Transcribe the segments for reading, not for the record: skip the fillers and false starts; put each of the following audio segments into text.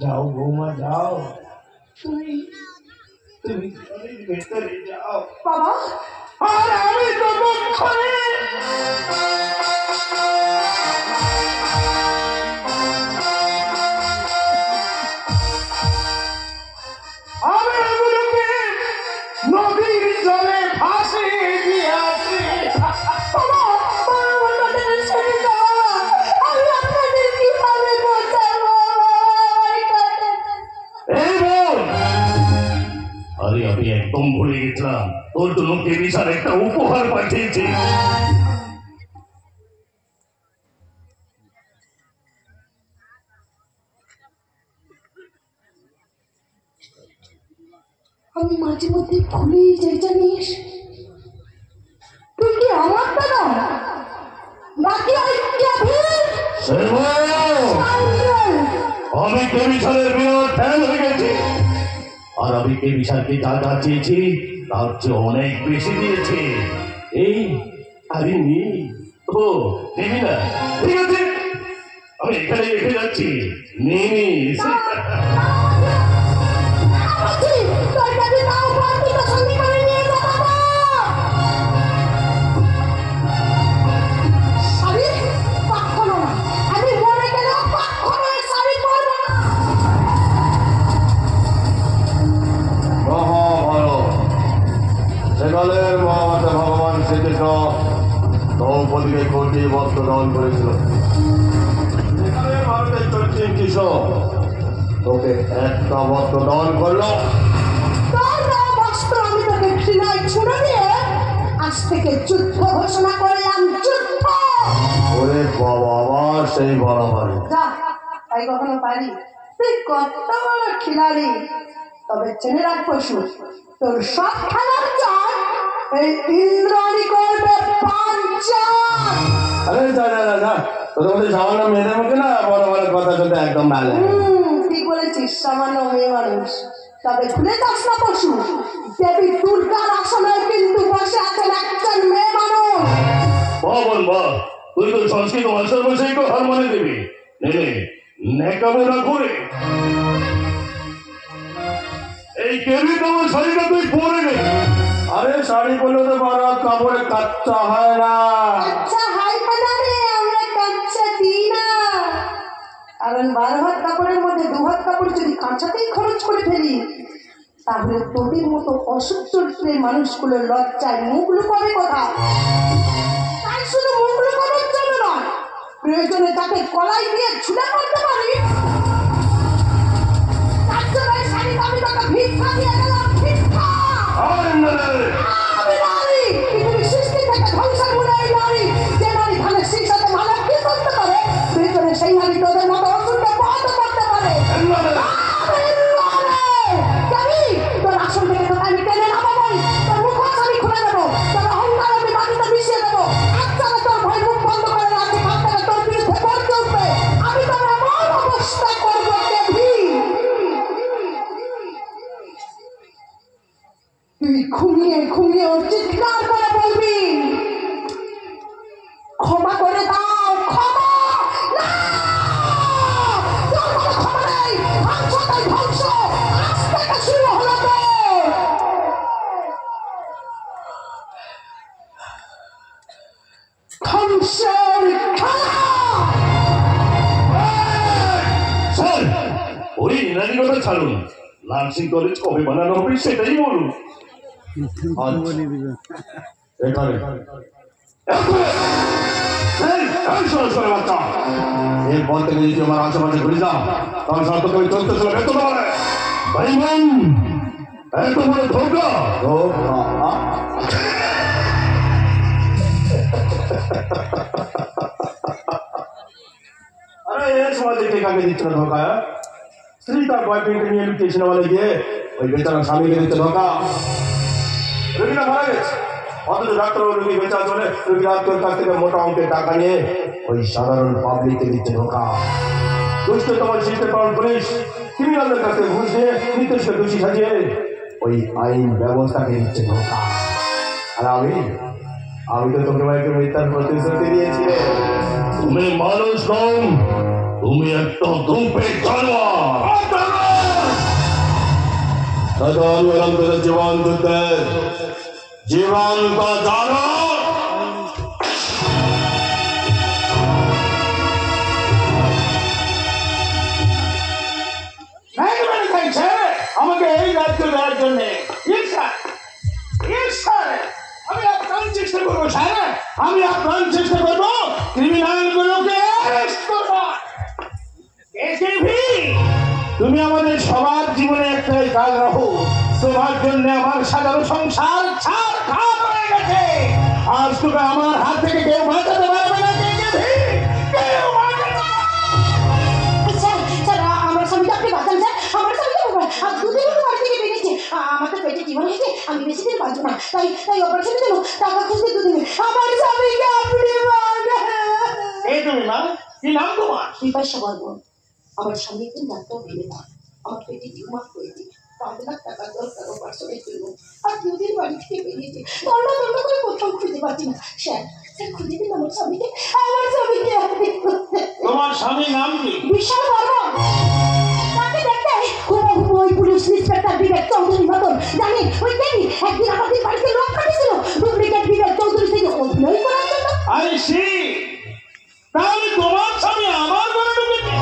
যাও বৌমা যাও, তুমি তুমি ঘরের ভেতরে যাও বাবা। আর আমি ততক্ষণে আমি এগুলোকে নদীর জলে ভাসিয়ে দিয়ে আসি। বাবা, আমাদের ছেড়ে দাও, আমি আপনাদের কিভাবে বোঝাবো? এই বোন, আরে আমি একদম ভুলে গেছিলাম, তোর জন্য কেবিসার একটা উপহার পাঠিয়েছি। আমি মাঝে মধ্যে ভুলেই যাই জানিস। তুই কি আমার দাদা নাকি ওই কেভিন? আমি কেবিসারের বিরাট ফ্যান হয়ে গেছি, আর আমি কেবিসারকে যা যা চেয়েছি তার চেয়ে অনেক বেশি দিয়েছি। এই আরে নি, ও দিবি না? ঠিক আছে, আমি এখানে রেখে যাচ্ছি, নিয়ে নিস। সেকালের মহামাতা ভগবান শ্রীকৃষ্ণ দ্রৌপদীকে কোটি বস্ত্র দান করেছিল। সেকালের ভারতের চরিত্র কৃষ্ণ তোকে একটা বস্ত্র দান করলো। আমি তোকে ঘৃণায় ছুড়ে দিয়ে আজ থেকে যুদ্ধ ঘোষণা করলাম। যুদ্ধ! ওরে বাবা, আবার সেই বাড়াবাড়ি। যা, তাই কখনো পারি? তুই কত বড় খিলাড়ি। তবে জেনে রাখ পশু, তোর সব খেলার চাল এই ইন্দ্রাণী করবে পাঞ্চাল। আরে যা যা যা যা, তোদের মধ্যে সামান্য মেয়েদের মুখে না বড় বড় কথা শুনতে একদম ভালো লাগে। ঠিক বলেছিস, সামান্য মেয়ে মানুষ। তবে ভুলে যাস না পশু, দেবী দুর্গার আসনে কিন্তু বসে আছেন একজন মেয়ে মানুষ। বাহ বল বাহ, তুই তো সংস্কৃত মাস্টার মশাইকে হার মানে দিবি। নে নেকামে না করে এই কেবি তোমার শাড়িটা তুই পরে নে। আরে শাড়ি পরলে তো বড় কাপড়ে কাচ্চা হয় না। আচ্ছা হাই পানারে, আমরা কাঁচা দিই না। কারণ 12 হাত কাপড়ের মধ্যে 2 হাত কাপড় যদি কাঁচাতেই খরচ করে ফেলি, তাহলে তোদের মতো অসুখ চরিত্রের মানুষগুলো লজ্জায় মুখ লুকাবে কথা। তাই শুধু মুখ লুকানোর জন্য নয়, প্রয়োজনে তাকে গলায় দিয়ে ঝুলে পড়তে পারি। তার জন্য এই শাড়িটা আমি তোকে ভিক্ষা দিয়ে গেলাম, ভিক্ষা। আমি নারী, পৃথিবীর সৃষ্টি থেকে ধ্বংসের মূলে এই নারী। যে নারী ধানের শীর্ষতে ভালো কি করতে পারে, প্রয়োজনে সেই নারী তোদের মতো অসুরকে পথ করতে পারে। তোর আসল থেকে তোকে আমি টেনে নামাবই, তোর মুখোশ আমি খুলে দেবো, তোর অহংকার আমি মাটিতে মিশিয়ে দেবো। একজনে তোর ভয় মুখ বন্ধ করে রাখতে পারতে তোর বিরুদ্ধে পড়তে উঠবে। আমি তোর এমন অবস্থা করবো দেবী, তুই ঘুমিয়ে ঘুমিয়ে চিৎকার করে বলবি, ক্ষমা করে দাও, ক্ষমা না। তোর কোনো ক্ষমা নেই, ধ্বংসটাই ধ্বংস। আজ থেকে শুরু হলো তোর ধ্বংসের খেলা। ওই ইংরাজি কথা ছাড়ুন, নার্সিং কলেজ কবে বানানো হবে সেটাই বলুন। এখানে এরপর থেকে যদি আমার আশেপাশে ঘুরে যাও, তাহলে সব তোকে চলতে চলে বেরোতে পারে। ভাইমান এত বড় ধোকা। আরে এর সমাজে কে কাকে দিচ্ছে না ধোকা? স্ত্রী তার বয়ফ্রেন্ডকে নিয়ে লুকিয়ে সিনেমা গিয়ে ওই বেচারা স্বামীকে দিচ্ছে ধোকা। রোগীরা মারা গেছে, অথচ ডাক্তার রোগী বেচার জন্য রোগীর আত্মীয়র কাছ থেকে মোটা অঙ্কের টাকা নিয়ে ওই সাধারণ পাবলিককে দিচ্ছে ধোকা। দুষ্ট তোমার শিখতে পারেন পুলিশ ক্রিমিনালদের কাছে ঘুষ নিয়ে নির্দিষ্ট দোষী সাজিয়ে ওই আইন ব্যবস্থাকে দিচ্ছে ধোকা। আর আমি তো তোকে ভাইকে মিথ্যার প্রতিশ্রুতি দিয়েছি। তুমি মানুষ নও, তুমি একটা ধূপের জানোয়ার। আমি বললাম তোদের জীবন দিতে, জীবন তো জানো। আমাকে এই রাজ্য দেওয়ার জন্য আমি আপ্রাণ চেষ্টা করবো স্যার, আমি আপ্রাণ চেষ্টা করবো ক্রিমিনাল গুলোকে অ্যারেস্ট করবো। তুমি আমাদের সবার জীবনে একটাই কাজ রাখো, তোমার জন্য আমার সাধারণ সংসার ছাড় খাওয়া হয়ে গেছে। আজ তোকে আমার হাত থেকে কেউ বাঁচাতে পারবে না। কেউ বাঁচাতে পারবে না। স্যার স্যার আমার স্বামীকে আপনি বাঁচান স্যার, আমার স্বামীকে দুদিন হলো বাড়ি থেকে বেরিয়েছে, আমার তো পেটে টিউমার হয়েছে, আমি বেশি দিন বাঁচবো না, তাই অপারেশনের জন্য টাকা খুঁজতে দুদিন। আমার স্বামীকে আপনি এই তুমি মা, কি নাম তোমার? বিপাশা বর্মন। আমার স্বামী একজন ডাক্তার ভেবে না, আমার পেটে টিউমার হয়েছে, 5 লাখ টাকা দরকার অপারেশনের জন্য, আর দুদিন বাড়ি থেকে বেরিয়েছে, তন্ড করে কোথাও খুঁজে পাচ্ছি না। স্যার স্যার খুঁজে দিন আমার স্বামীকে, আমার স্বামীকে আপনি। তোমার স্বামীর নাম কি? বিশাল বর্মন। তাকে দেখতে হুবহু ওই পুলিশ ইন্সপেক্টর বিবেক চৌধুরীর মতন, জানেন ওই দেখি একদিন আমাদের বাড়িতে লোক পাঠিয়েছিল ডুপ্লিকেট বিবেক চৌধুরী থেকে অভিনয় করার জন্য। আরে সে তাহলে তোমার স্বামী আমার ঘরে ঢুকেছে,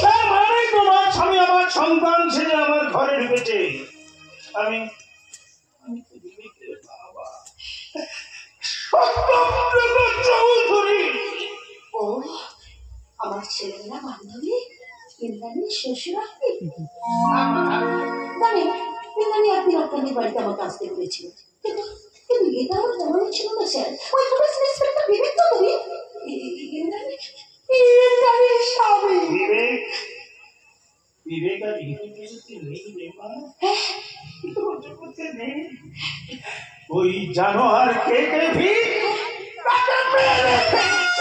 তার মানে তোমার স্বামী আমার সন্তান ছেলে আমার ঘরে ঢুকেছে। আমি চৌধুরী। ও আমার ছেলেরা বান্ধবী ইন্দ্রাণী শ্বশুর জানেন, ইন্দ্রাণী একদিন আপনাদের বাড়িতে আমাকে আসতে বলেছিল, কিন্তু কিন্তু এটা আমার জানানো ছিল না স্যার। ওই পুলিশ ইন্সপেক্টর বিবেক চৌধুরী ইন্দ্রাণীর স্বামী। বিবেক আর ইন্দ্রাণী নেই রে মা, ওই জানোয়ার কে ভি তাকে মেরে ফেলেছে।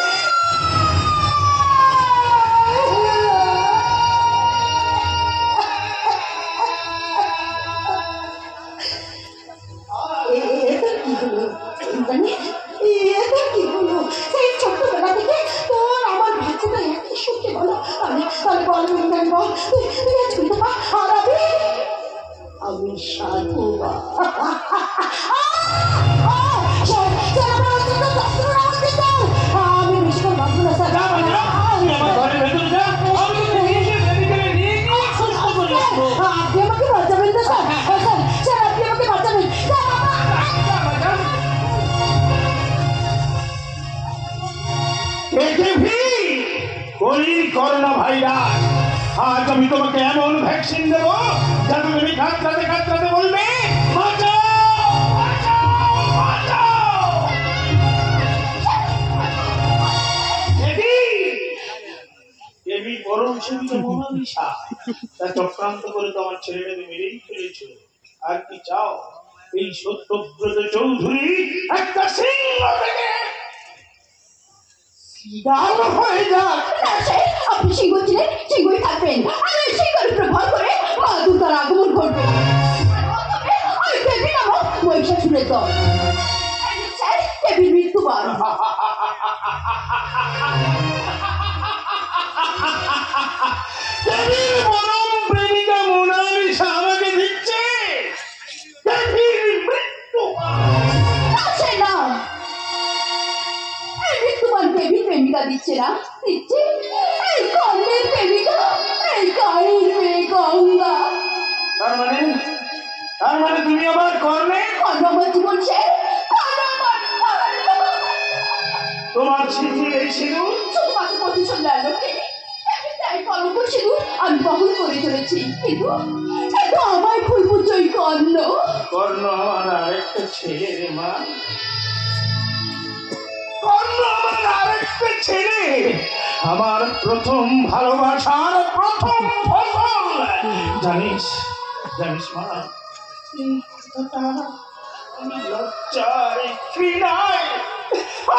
কি হলো সেই ছোট্টবেলা থেকে তোর আমার ভাগ্যটা একই সত্যি বলো, তাহলে বল ইন্দ্রাণী বল, তুই আজ কিন্তু আর আমি সাধু আমি বেশি করে ভাববো না স্যার। আপনি আমাকে বাঁচাবেন তো স্যার? স্যার আপনি আমাকে বাঁচাবেন। করোনা ভাইরাস, আজ আমি তোমাকে এমন ভ্যাকসিন দেবো যাতে তুমি কাতরাতে কাতরাতে বলবে বাঁচাও বাঁচাও বাঁচাও। দেবী পরম সেবিকা মোনালিসা, তা চক্রান্ত করে তোমার ছেলেটাকে মেরেই ফেলেছ। আর কি চাও? এই সত্যব্রত চৌধুরী একটা সিংহ থেকে হয়ে যাক। আপনি সিংহ ছিলেন, সিংহই থাকবেন, আর এই সিংহের উপরে ভর করে মা দুর্গার আগমন ঘটবে। আমি দেবী নামক মহিষাসুরের দল। স্যার দেবীর মৃত্যুবার। দেবীর পরম প্রেমিকা মোনালিসা আমাকে দিচ্ছে দেবীর মৃত্যুবার। আছে না এই মৃত্যুবার দেবীর প্রেমিকা দিচ্ছে না, দিচ্ছে এই কর্ণের প্রেমিকা, এই কালীর মেয়ে গঙ্গা। তার মানে তুমি আমার কর্ণে? কর্ণ আমার জীবন স্যার, কর্ণ আমার তোমার সিঁদুর এই সিঁদুর শুধুমাত্র প্রতিশোধ নেওয়ার লোকে তাই কলঙ্ক সিঁদুর আমি বহন করে চলেছি, কিন্তু আমার ভুল বুঝছো এই কর্ণ। কর্ণ আমার আরেকটা ছেলে রে মা, কর্ণ আমার আরেকটা ছেলে, আমার প্রথম ভালোবাসার প্রথম ফসল। জানিস মা, এই কথাটা আমি লজ্জায় ঘৃণায়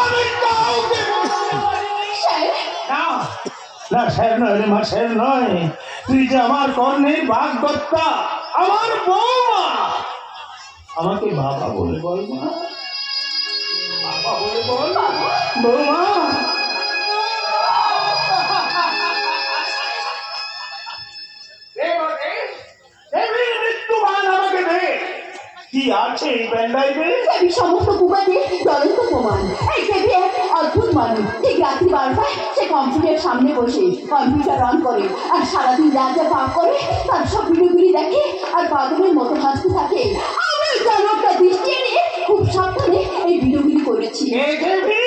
আমি কাউকে না স্যার নয় রে মা, স্যার নয়। তুই যে আমার কর্ণের ভাগবত্তা, আমার বৌমা, আমাকে বাবা বলে বল মা, বাবা বলে বল বৌমা। মৃত্যুবান কি আছে এই প্যান ড্রাইভে? দেবী সমস্ত কুমারী জ্বলন্ত প্রমাণ। এই দেবী এক অদ্ভুত মানুষ। ঠিক রাত্রি 12টায় সে কম্পিউটারের সামনে বসে কম্পিউটার অন করে আর সারাদিন যা যা পাপ করে তার সব ভিডিওগুলি দেখে আর পাগলের মতো হাসতে থাকে। আমি জানো একটা দৃষ্টি এনে খুব সাবধানে এই ভিডিওগুলি করেছি। এ দেবী